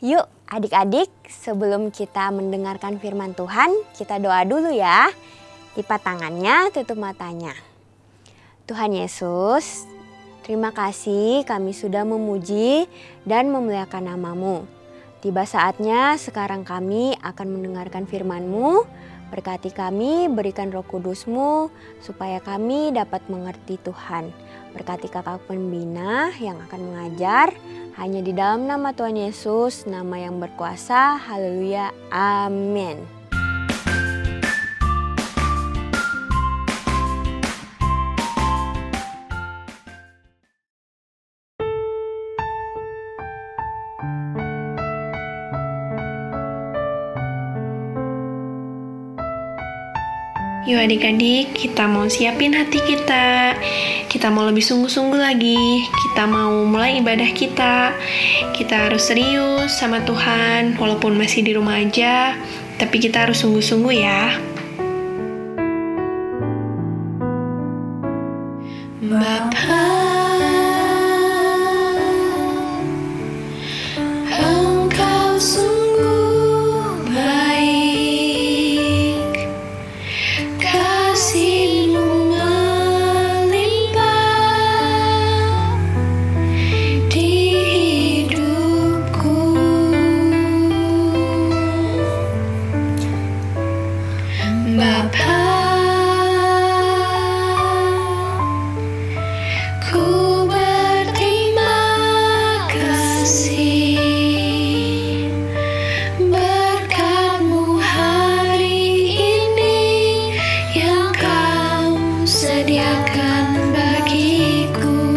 Yuk adik-adik, sebelum kita mendengarkan firman Tuhan, kita doa dulu ya. Lipat tangannya, tutup matanya. Tuhan Yesus, terima kasih kami sudah memuji dan memuliakan nama-Mu. Tiba saatnya sekarang kami akan mendengarkan firman-Mu. Berkati kami, berikan Roh Kudus-Mu supaya kami dapat mengerti Tuhan. Berkati kakak pembina yang akan mengajar. Hanya di dalam nama Tuhan Yesus, nama yang berkuasa. Haleluya. Amin. Yuk adik-adik, kita mau siapin hati kita. Kita mau lebih sungguh-sungguh lagi. Kita mau mulai ibadah kita. Kita harus serius sama Tuhan, walaupun masih di rumah aja. Tapi kita harus sungguh-sungguh ya. Bapa, Engkau sungguh baik. Kasih-Mu melimpah di hidupku. Bapa, ku berterima kasih berkat-Mu hari ini yang Kau sediakan bagiku.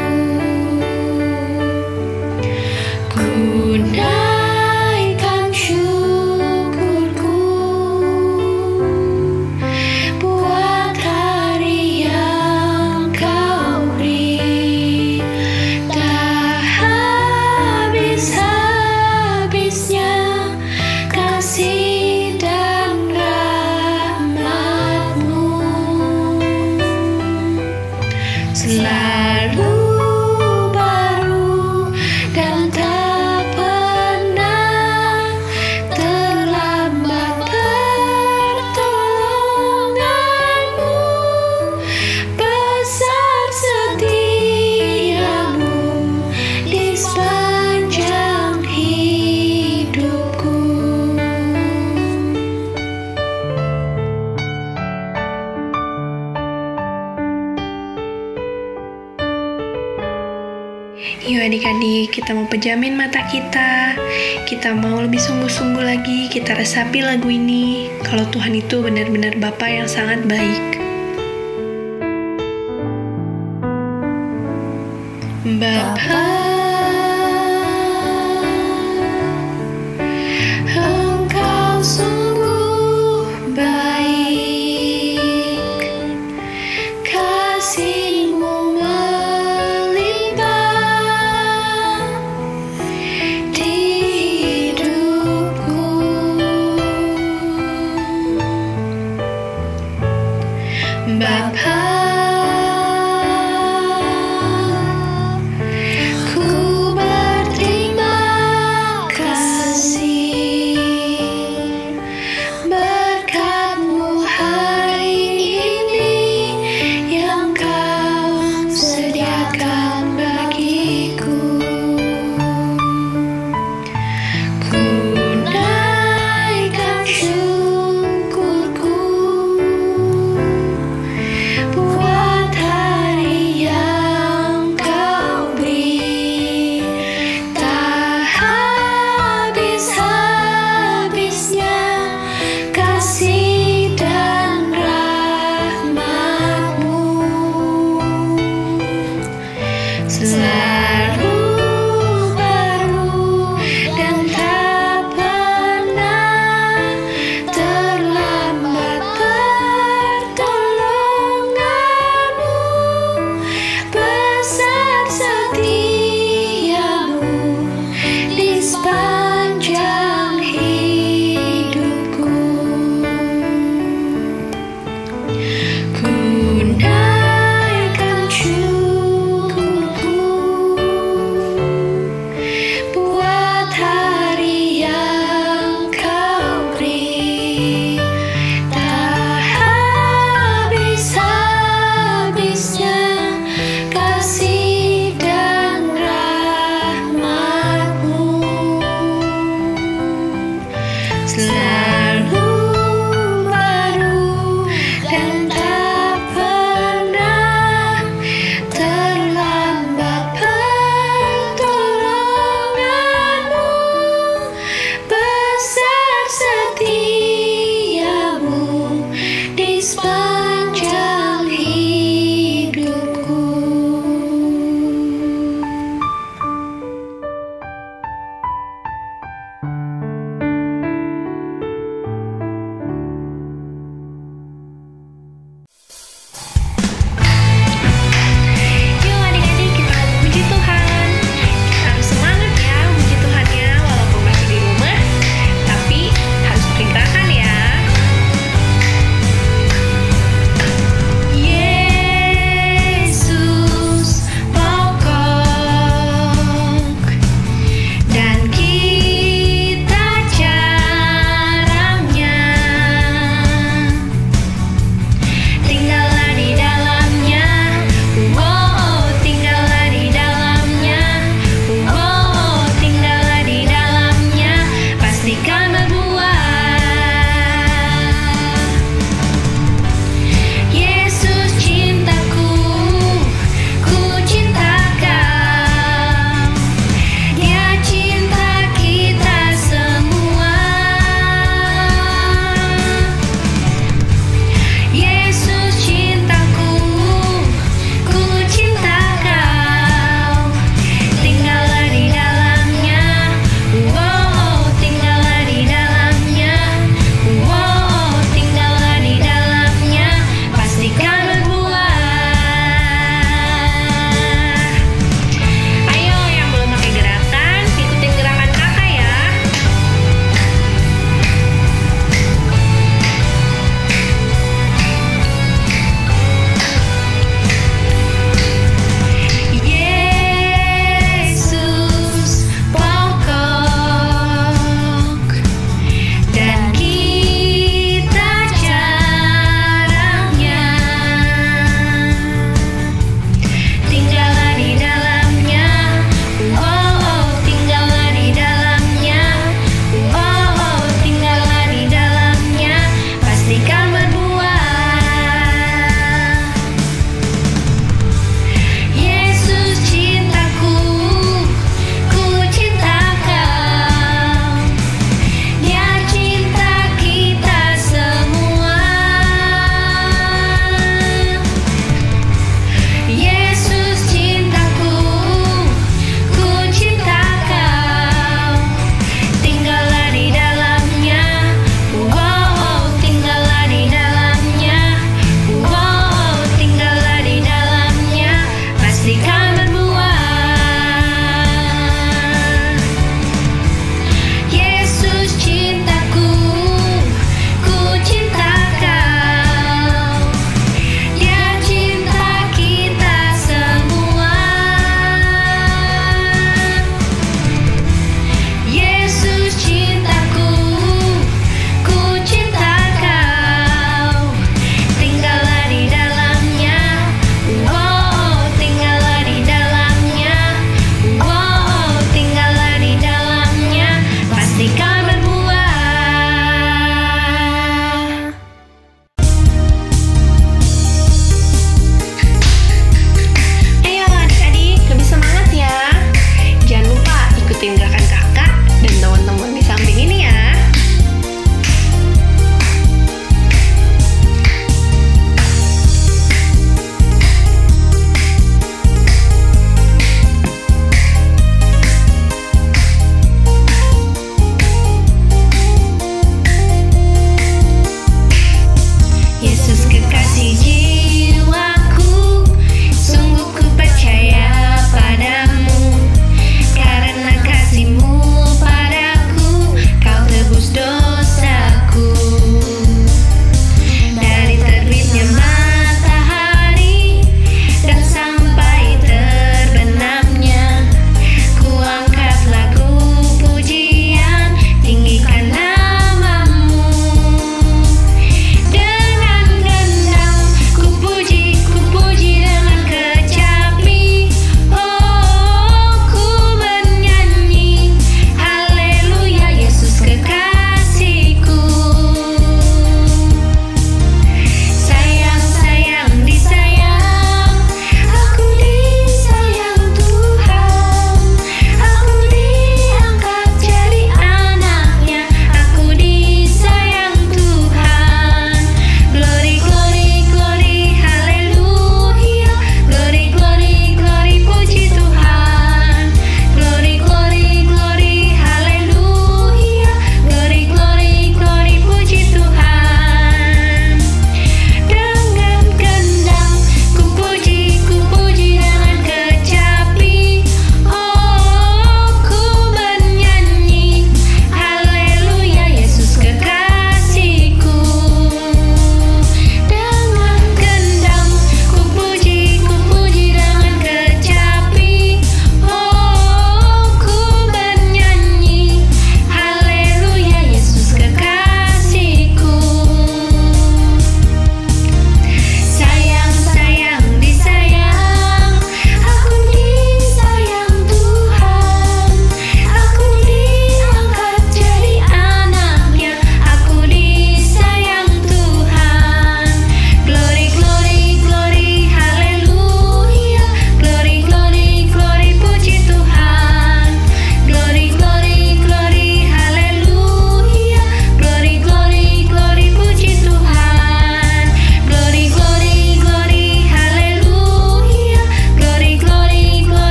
Ku naikkan syukurku buat hari yang Kau beri. Tak habis-habisnya kasih dan rahmat-Mu. Selalu baru dan tak pernah terlambat pertolongan-Mu. Besar setia-Mu di sepanjang hidupku. Yuk adik-adik, kita mau pejamin mata kita. Kita mau lebih sungguh-sungguh lagi. Kita resapi lagu ini. Kalau Tuhan itu benar-benar Bapa yang sangat baik. Bapa, Engkau sungguh baik. Kasih-Mu melimpah di hidupku. selalu baru dan tak pernah terlambat pertolonganmu, besar setiamu di sepanjang hidupku.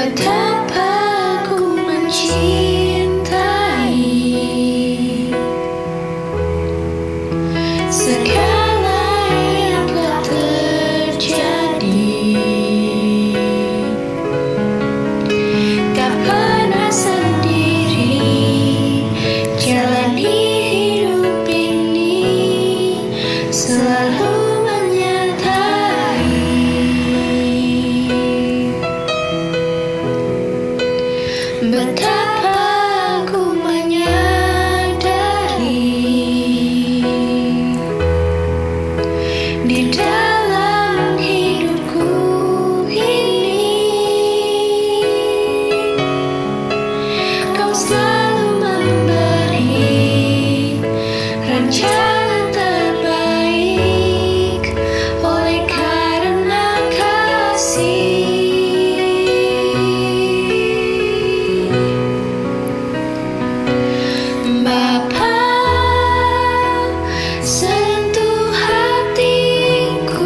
Betapa ku mencintai segala yang telah terjadi. Tak pernah sendiri jalani hidup ini, selalu menyertai. Betapa ku menyadari di dalam hidupku ini, Kau selalu memberi rencana terbaik oleh karena kasih. Bapa, sentuh hatiku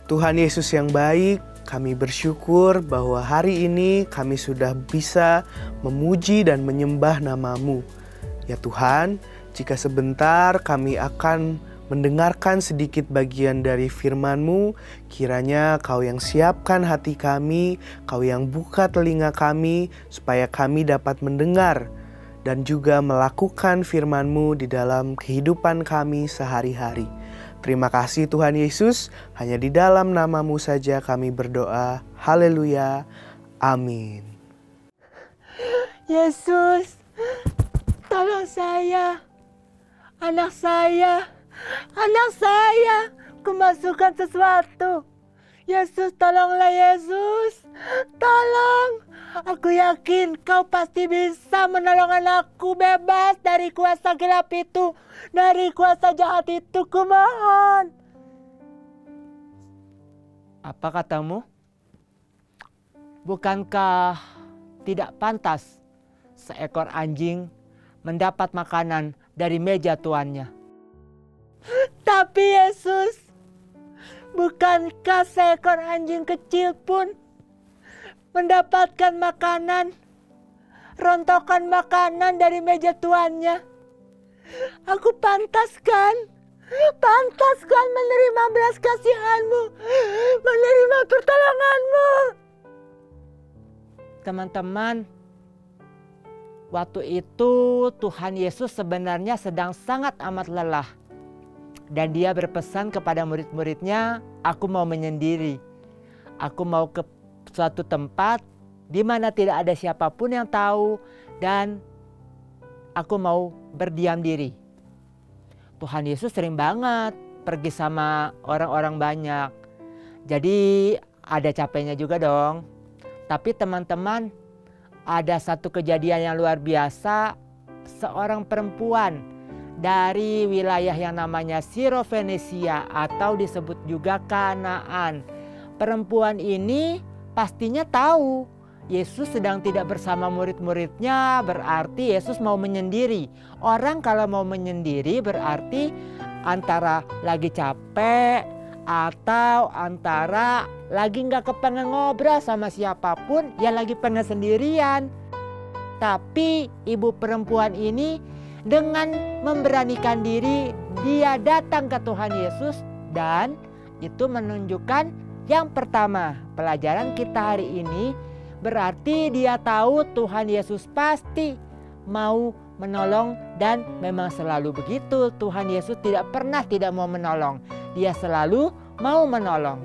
Tuhan Yesus yang baik, kami bersyukur bahwa hari ini kami sudah bisa memuji dan menyembah nama-Mu. Ya Tuhan, jika sebentar kami akan mendengarkan sedikit bagian dari firman-Mu, kiranya Kau yang siapkan hati kami, Kau yang buka telinga kami, supaya kami dapat mendengar dan juga melakukan firman-Mu di dalam kehidupan kami sehari-hari. Terima kasih Tuhan Yesus, hanya di dalam nama-Mu saja kami berdoa. Haleluya. Amin. Yesus, tolong saya, anak saya, kemasukan sesuatu. Yesus, tolonglah Yesus, tolong. Aku yakin Kau pasti bisa menolong anakku bebas dari kuasa gelap itu, dari kuasa jahat itu, kumohon. Apa katamu? Bukankah tidak pantas seekor anjing mendapat makanan dari meja tuannya? Tapi Yesus, bukankah seekor anjing kecil pun mendapatkan makanan, rontokan makanan dari meja tuannya? Aku pantaskan menerima belas kasihan-Mu, menerima pertolongan-Mu. Teman-teman, waktu itu Tuhan Yesus sebenarnya sedang sangat amat lelah. Dan Dia berpesan kepada murid-muridnya, aku mau menyendiri. Aku mau ke suatu tempat di mana tidak ada siapapun yang tahu, dan aku mau berdiam diri. Tuhan Yesus sering banget pergi sama orang-orang banyak. Jadi ada capeknya juga dong. Tapi teman-teman, ada satu kejadian yang luar biasa. Seorang perempuan dari wilayah yang namanya Sirofenisia atau disebut juga Kanaan. Perempuan ini pastinya tahu Yesus sedang tidak bersama murid-muridnya, berarti Yesus mau menyendiri. Orang kalau mau menyendiri berarti antara lagi capek atau antara lagi nggak kepengen ngobrol sama siapapun, ya lagi pengen sendirian. Tapi ibu perempuan ini dengan memberanikan diri, dia datang ke Tuhan Yesus, dan itu menunjukkan yang pertama, pelajaran kita hari ini berarti dia tahu Tuhan Yesus pasti mau menolong, dan memang selalu begitu. Tuhan Yesus tidak pernah tidak mau menolong. Dia selalu mau menolong.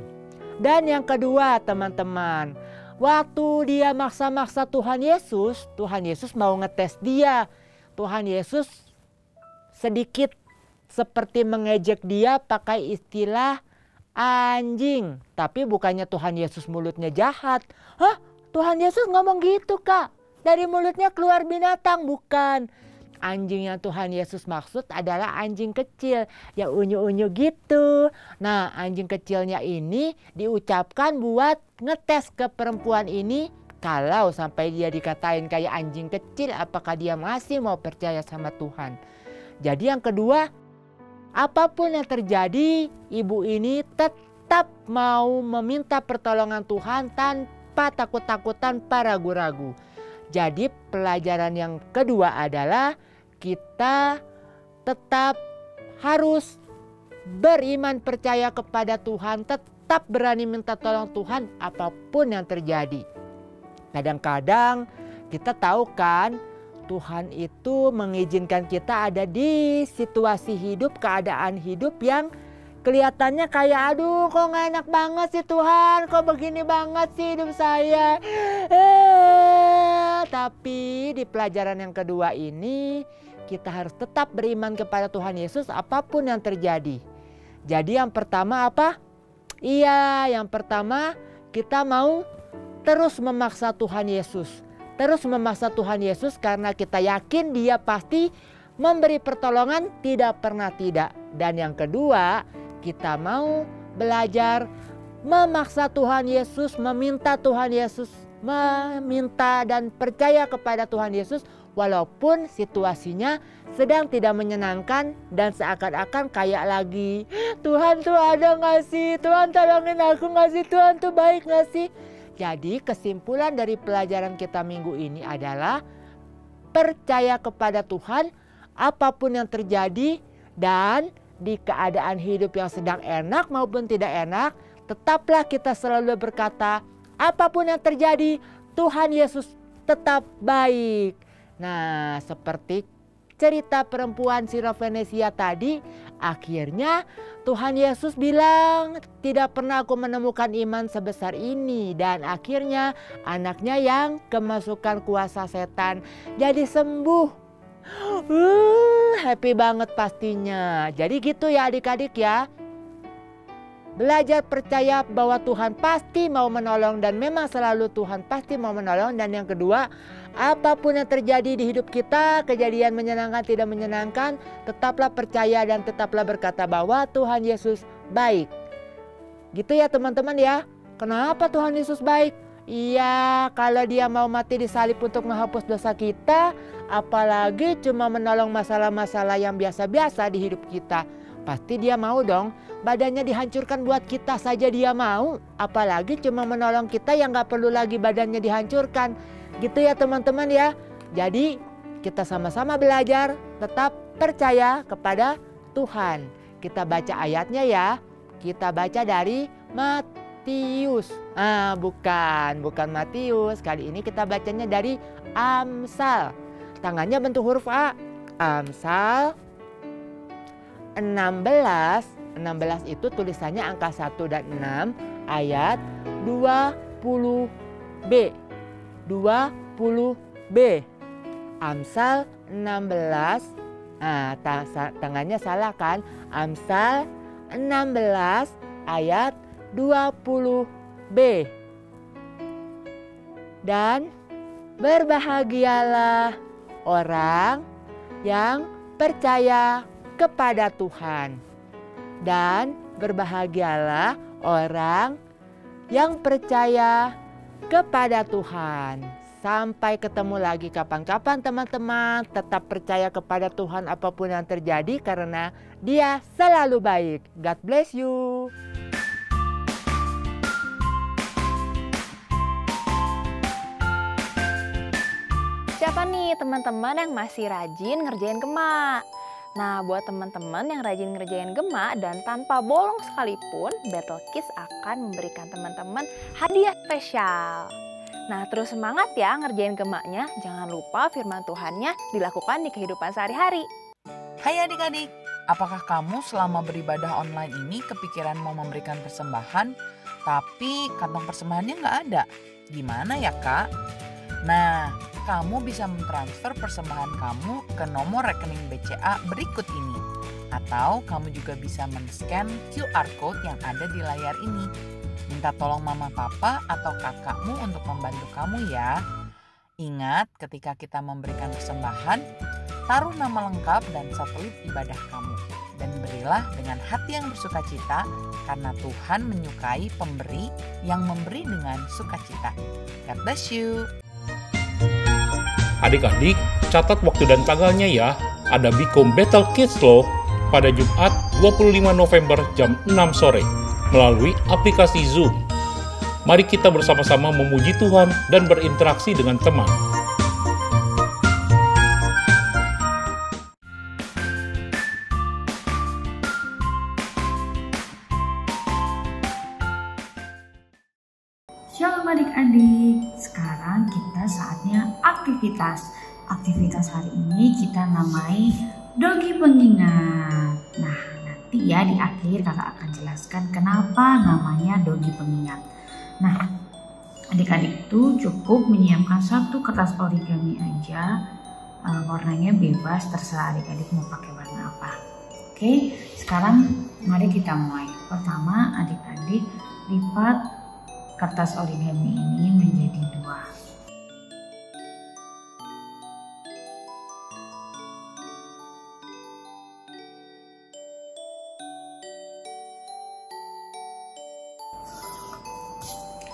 Dan yang kedua teman-teman, waktu dia maksa-maksa Tuhan Yesus mau ngetes dia. Tuhan Yesus sedikit seperti mengejek dia pakai istilah anjing. Tapi bukannya Tuhan Yesus mulutnya jahat. Hah? Tuhan Yesus ngomong gitu Kak? Dari mulutnya keluar binatang? Bukan. Anjing yang Tuhan Yesus maksud adalah anjing kecil yang unyu-unyu gitu. Nah, anjing kecilnya ini diucapkan buat ngetes ke perempuan ini. Kalau sampai dia dikatain kayak anjing kecil, apakah dia masih mau percaya sama Tuhan? Jadi yang kedua, apapun yang terjadi, ibu ini tetap mau meminta pertolongan Tuhan tanpa takut-takutan, tanpa ragu-ragu. Jadi pelajaran yang kedua adalah kita tetap harus beriman percaya kepada Tuhan, tetap berani minta tolong Tuhan apapun yang terjadi. Kadang-kadang kita tahu kan, Tuhan itu mengizinkan kita ada di situasi hidup, keadaan hidup yang kelihatannya kayak aduh kok gak enak banget sih Tuhan, kok begini banget sih hidup saya. Tapi di pelajaran yang kedua ini kita harus tetap beriman kepada Tuhan Yesus apapun yang terjadi. Jadi yang pertama apa? Iya, yang pertama kita mau terus memaksa Tuhan Yesus. Terus memaksa Tuhan Yesus karena kita yakin Dia pasti memberi pertolongan, tidak pernah tidak. Dan yang kedua, kita mau belajar memaksa Tuhan Yesus, meminta Tuhan Yesus, meminta dan percaya kepada Tuhan Yesus walaupun situasinya sedang tidak menyenangkan dan seakan-akan kayak lagi, Tuhan tuh ada gak sih? Tuhan tolongin aku gak sih? Tuhan tuh baik gak sih? Jadi kesimpulan dari pelajaran kita minggu ini adalah percaya kepada Tuhan apapun yang terjadi, dan di keadaan hidup yang sedang enak maupun tidak enak, tetaplah kita selalu berkata, apapun yang terjadi, Tuhan Yesus tetap baik. Nah, seperti cerita perempuan Sirofenesia tadi, akhirnya Tuhan Yesus bilang, tidak pernah aku menemukan iman sebesar ini. Dan akhirnya anaknya yang kemasukan kuasa setan jadi sembuh. Happy banget pastinya. Jadi gitu ya adik-adik ya. Belajar percaya bahwa Tuhan pasti mau menolong, dan memang selalu Tuhan pasti mau menolong. Dan yang kedua, apapun yang terjadi di hidup kita, kejadian menyenangkan tidak menyenangkan, tetaplah percaya dan tetaplah berkata bahwa Tuhan Yesus baik. Gitu ya teman-teman ya. Kenapa Tuhan Yesus baik? Iya, kalau Dia mau mati di salib untuk menghapus dosa kita, apalagi cuma menolong masalah-masalah yang biasa-biasa di hidup kita, pasti Dia mau dong. Badannya dihancurkan buat kita saja Dia mau, apalagi cuma menolong kita yang gak perlu lagi badannya dihancurkan. Gitu ya teman-teman ya. Jadi kita sama-sama belajar tetap percaya kepada Tuhan. Kita baca ayatnya ya. Kita baca dari Matius. Bukan Matius. Kali ini kita bacanya dari Amsal. Tangannya bentuk huruf A. Amsal 16 itu tulisannya angka 1 dan 6 ayat 20b. 20b. Amsal 16. Tangannya salah kan? Amsal 16 ayat 20b. Dan berbahagialah orang yang percaya kepada Tuhan. Dan berbahagialah orang yang percaya kepada Tuhan. Sampai ketemu lagi kapan-kapan teman-teman. Tetap percaya kepada Tuhan apapun yang terjadi karena Dia selalu baik. God bless you. Siapa nih teman-teman yang masih rajin ngerjain gema? Nah, buat teman-teman yang rajin ngerjain gema dan tanpa bolong sekalipun, Battle Kids akan memberikan teman-teman hadiah spesial. Nah, terus semangat ya ngerjain gemanya. Jangan lupa firman Tuhannya dilakukan di kehidupan sehari-hari. Hai adik-adik, apakah kamu selama beribadah online ini kepikiran mau memberikan persembahan, tapi kantong persembahannya nggak ada? Gimana ya kak? Nah, kamu bisa mentransfer persembahan kamu ke nomor rekening BCA berikut ini. Atau kamu juga bisa men-scan QR Code yang ada di layar ini. Minta tolong mama papa atau kakakmu untuk membantu kamu ya. Ingat, ketika kita memberikan persembahan, taruh nama lengkap dan satelit ibadah kamu. Dan berilah dengan hati yang bersukacita, karena Tuhan menyukai pemberi yang memberi dengan sukacita. God bless you. Adik-adik, catat waktu dan tanggalnya ya. Ada Bikom Battle Kids loh pada Jumat 25 November jam 6 sore melalui aplikasi Zoom. Mari kita bersama-sama memuji Tuhan dan berinteraksi dengan teman. Shalom adik-adik, sekarang kita saatnya aktivitas. Aktivitas hari ini kita namai Dogi Pengingat. Nah, nanti ya di akhir kakak akan jelaskan kenapa namanya Dogi Pengingat. Nah, adik-adik itu cukup menyiapkan satu kertas origami aja. Warnanya bebas, terserah adik-adik mau pakai warna apa. Oke, sekarang mari kita mulai. Pertama, adik-adik lipat kertas origami ini menjadi 2.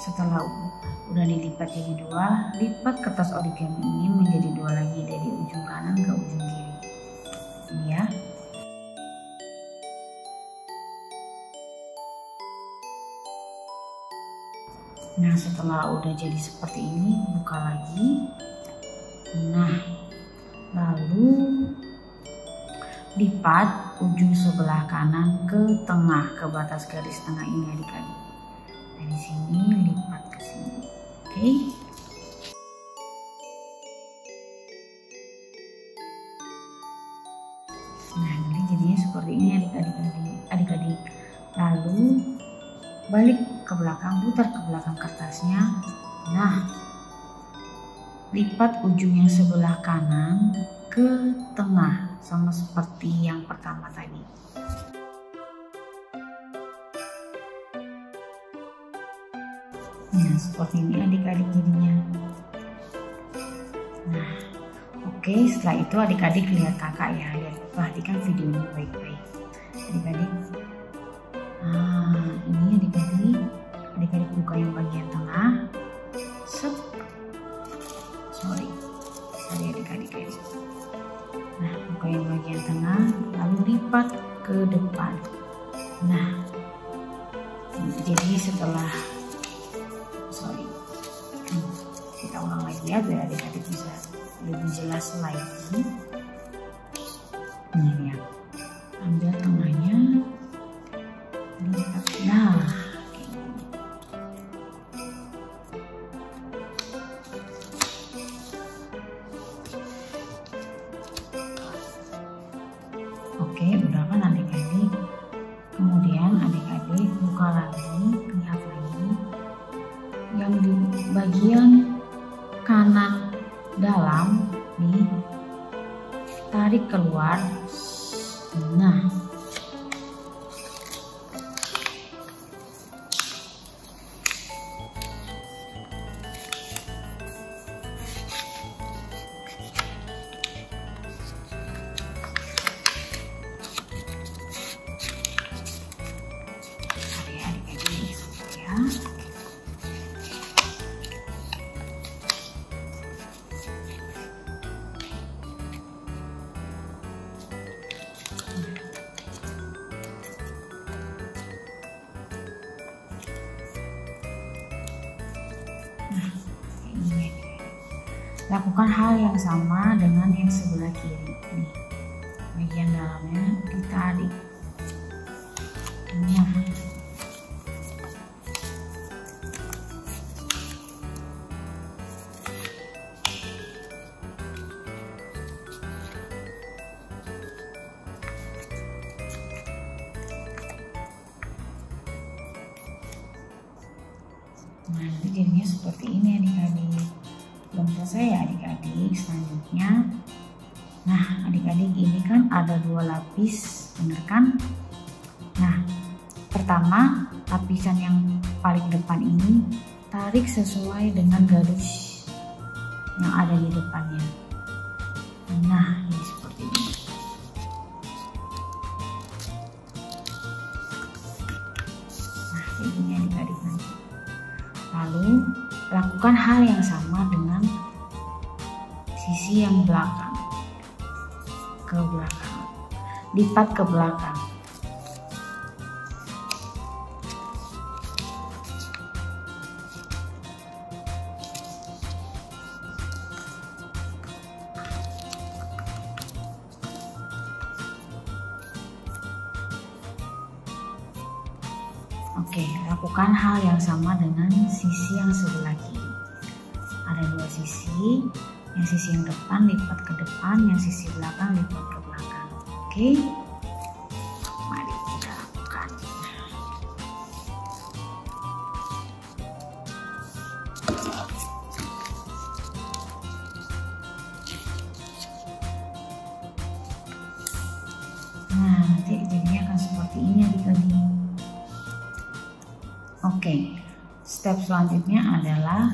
Setelah Udah dilipat jadi 2, lipat kertas origami ini menjadi 2 lagi dari ujung kanan ke ujung kiri. Ini ya. Nah, setelah udah jadi seperti ini, buka lagi. Nah, lalu lipat ujung sebelah kanan ke tengah, ke batas garis tengah ini adik-adik. Dari sini lipat ke sini. Oke. Nah, nanti jadinya seperti ini adik-adik. Lalu balik ke belakang, putar ke belakang kertasnya. Nah, lipat ujung yang sebelah kanan ke tengah, sama seperti yang pertama tadi. Nah, seperti ini adik-adik jadinya. Nah, oke, setelah itu adik-adik lihat kakak ya, perhatikan videonya baik-baik adik-adik. Nah, ini adik-adik buka yang bagian tengah. Sorry adik-adik. Nah, buka yang bagian tengah, lalu lipat ke depan. Nah, jadi setelah kita ulang lagi ya, biar adik-adik bisa lebih jelas lagi. Ini ya, ambil tengahnya, lipat. Nah, oke, udah kan adik-adik. Kemudian adik-adik buka lagi, lihat lagi yang di bagian kanan dalam nih, tarik keluar. Nah, lakukan hal yang sama dengan yang sebelah kiri. Nih, bagian dalamnya ditarik. Nah, nanti jadinya seperti ini adik-adik. Belum selesai ya adik-adik, selanjutnya. Nah, adik-adik, ini kan ada 2 lapis, bener kan? Nah, pertama lapisan yang paling depan ini tarik sesuai dengan garis yang ada di depannya. Nah, ini seperti ini. Nah, kayak gini adik-adik nanti. Lalu lakukan hal yang sama dengan sisi yang belakang, ke belakang, lipat ke belakang. Oke, lakukan hal yang sama dengan sisi yang sebelah kiri. Ada 2 sisi, yang sisi yang depan lipat ke depan, yang sisi belakang lipat ke belakang. Oke, mari kita lakukan. Nah, nanti jadinya akan seperti ini adik-adik. Oke, step selanjutnya adalah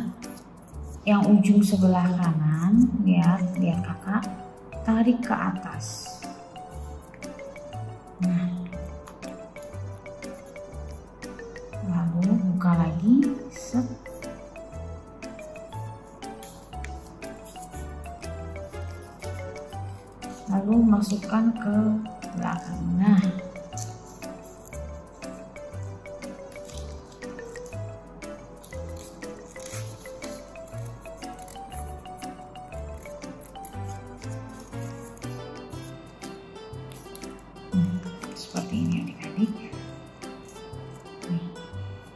yang ujung sebelah kanan, lihat kakak, tarik ke atas. Nah, lalu buka lagi, set. lalu masukkan ke belakang. Nah, seperti ini adik-adik.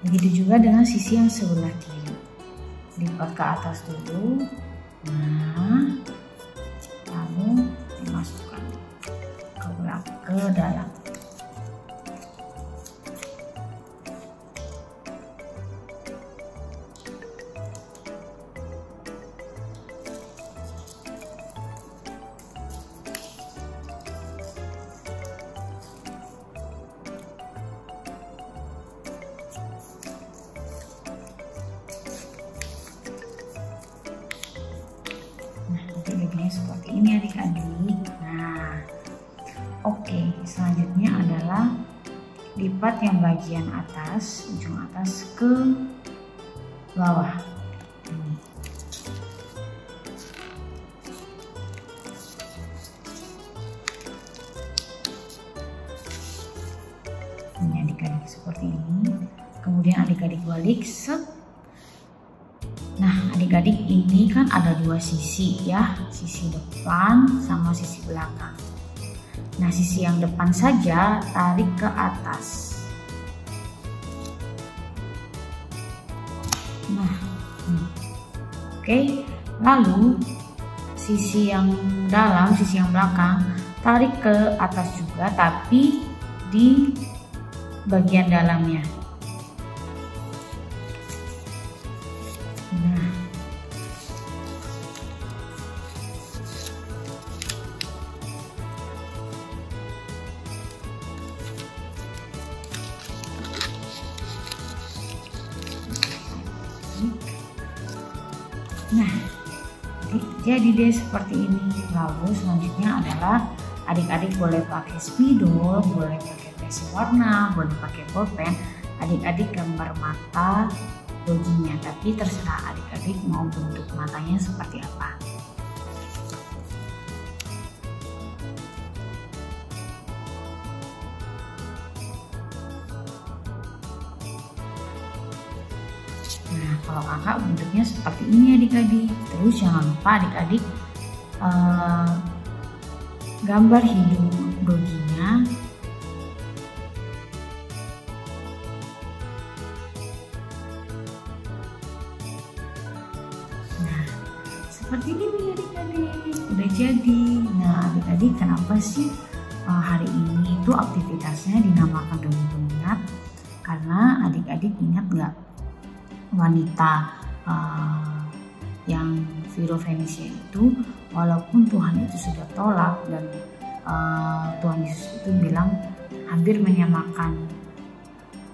Begitu juga dengan sisi yang sebelah kiri. Lipat ke atas dulu. Nah, lalu dimasukkan ke belakang, ke dalam. Seperti ini adik-adik. Nah, oke, selanjutnya adalah lipat yang bagian atas, ujung atas ke bawah. Ini adik-adik seperti ini. Kemudian adik-adik balik set. Nah, adik-adik ini kan ada dua sisi ya, sisi depan sama sisi belakang. Nah, sisi yang depan saja tarik ke atas. Nah, oke. Lalu sisi yang dalam, sisi yang belakang tarik ke atas juga, tapi di bagian dalamnya. Nah, jadi deh seperti ini. Lalu selanjutnya adalah adik-adik boleh pakai spidol, boleh pakai pensil warna, boleh pakai bolpen. Adik-adik gambar mata doginya, tapi terserah adik-adik mau bentuk matanya seperti apa. Nah, kalau kakak bentuknya seperti ini adik-adik. Terus jangan lupa adik-adik gambar hidung doginya. Nah, seperti ini adik-adik. Udah jadi. Nah, adik-adik kenapa sih hari ini itu aktivitasnya dinamakan dogi pengingat? Karena adik-adik ingat nggak wanita yang Viro Venesia itu, walaupun Tuhan itu sudah tolak dan Tuhan Yesus itu bilang hampir menyamakan,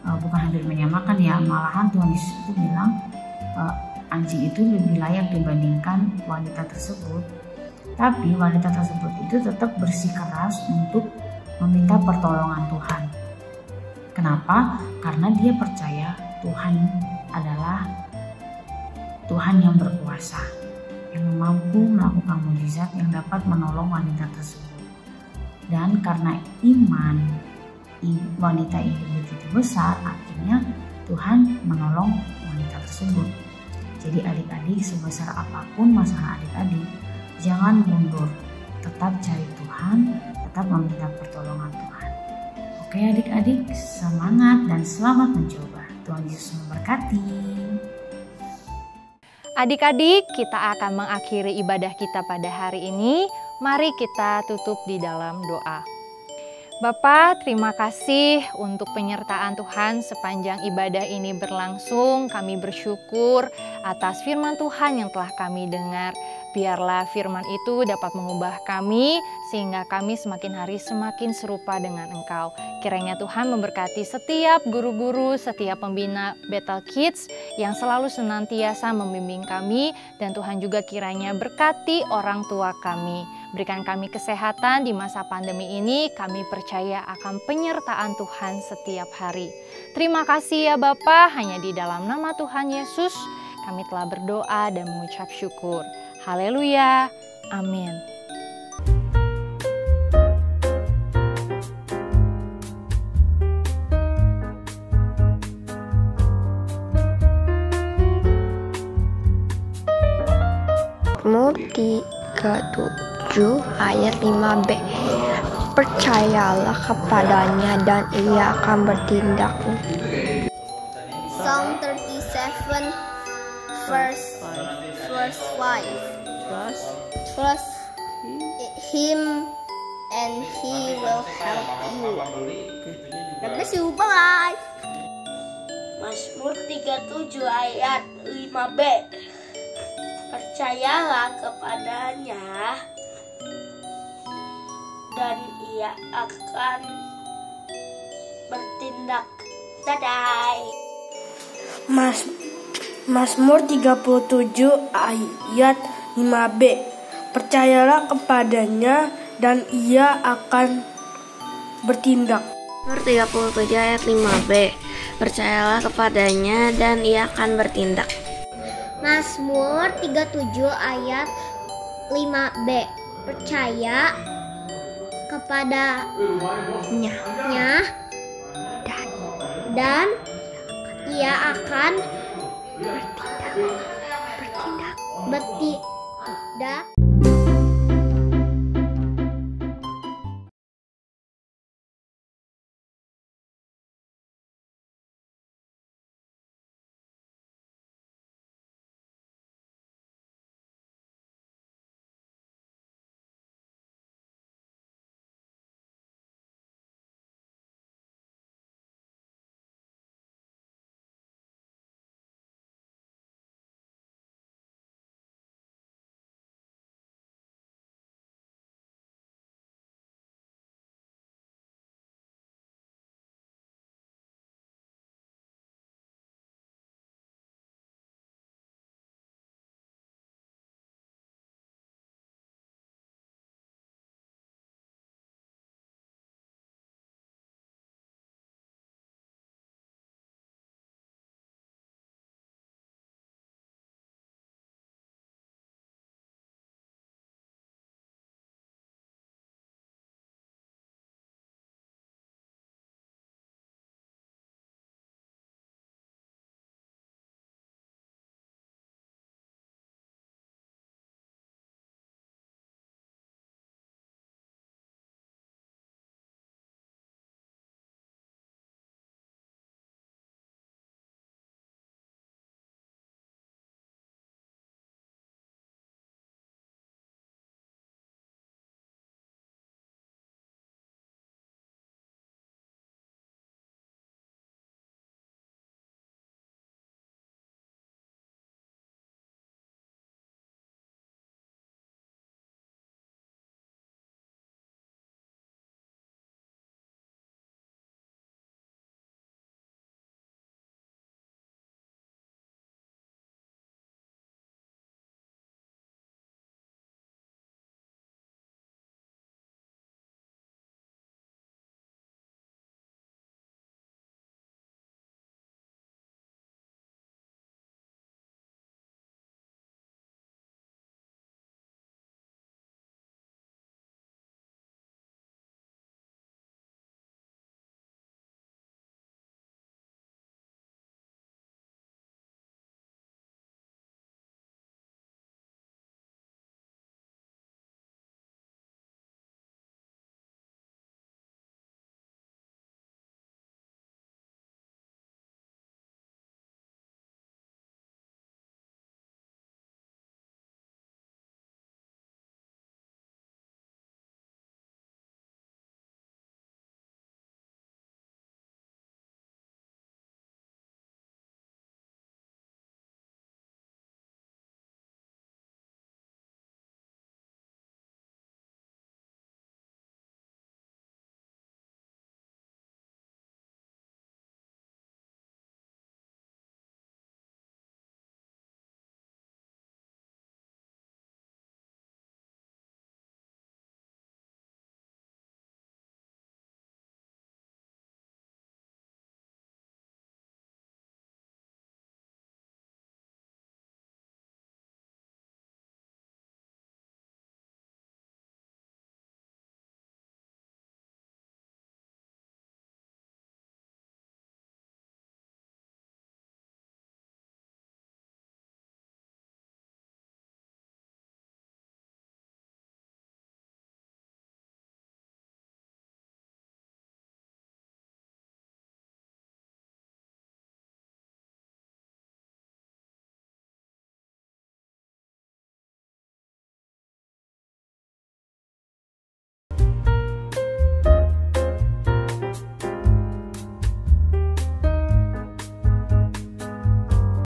bukan hampir menyamakan ya, malahan Tuhan Yesus itu bilang anjing itu lebih layak dibandingkan wanita tersebut. Tapi wanita tersebut itu tetap bersikeras untuk meminta pertolongan Tuhan. Kenapa? Karena dia percaya Tuhan adalah Tuhan yang berkuasa, yang mampu melakukan mukjizat yang dapat menolong wanita tersebut. Dan karena iman wanita ini begitu besar, akhirnya Tuhan menolong wanita tersebut. Jadi adik-adik, sebesar apapun masalah adik-adik, jangan mundur, tetap cari Tuhan, tetap meminta pertolongan Tuhan. Oke adik-adik, semangat dan selamat mencoba. Tuhan Yesus memberkati. Adik-adik, kita akan mengakhiri ibadah kita pada hari ini. Mari kita tutup di dalam doa. Bapa, terima kasih untuk penyertaan Tuhan sepanjang ibadah ini berlangsung. Kami bersyukur atas firman Tuhan yang telah kami dengar. Biarlah firman itu dapat mengubah kami sehingga kami semakin hari semakin serupa dengan Engkau. Kiranya Tuhan memberkati setiap guru-guru, setiap pembina Bethel Kids yang selalu senantiasa membimbing kami, dan Tuhan juga kiranya berkati orang tua kami. Berikan kami kesehatan di masa pandemi ini. Kami percaya akan penyertaan Tuhan setiap hari. Terima kasih ya Bapa, hanya di dalam nama Tuhan Yesus kami telah berdoa dan mengucap syukur. Haleluya, amin. Mazmur 37 ayat 5b. Percayalah kepadanya dan ia akan bertindak. Psalm 37 verse 5. Trust him and he will help you. God bless you. Bye. Mazmur 37 ayat 5b. Percayalah kepadanya dan ia akan bertindak. Dadah. Mazmur 37 ayat 5b. Percayalah kepadanya dan ia akan bertindak. Mazmur 37 ayat 5b. Percayalah kepadanya dan ia akan bertindak. Mazmur 37 ayat 5b. Percaya kepadanya dan ia akan bertindak.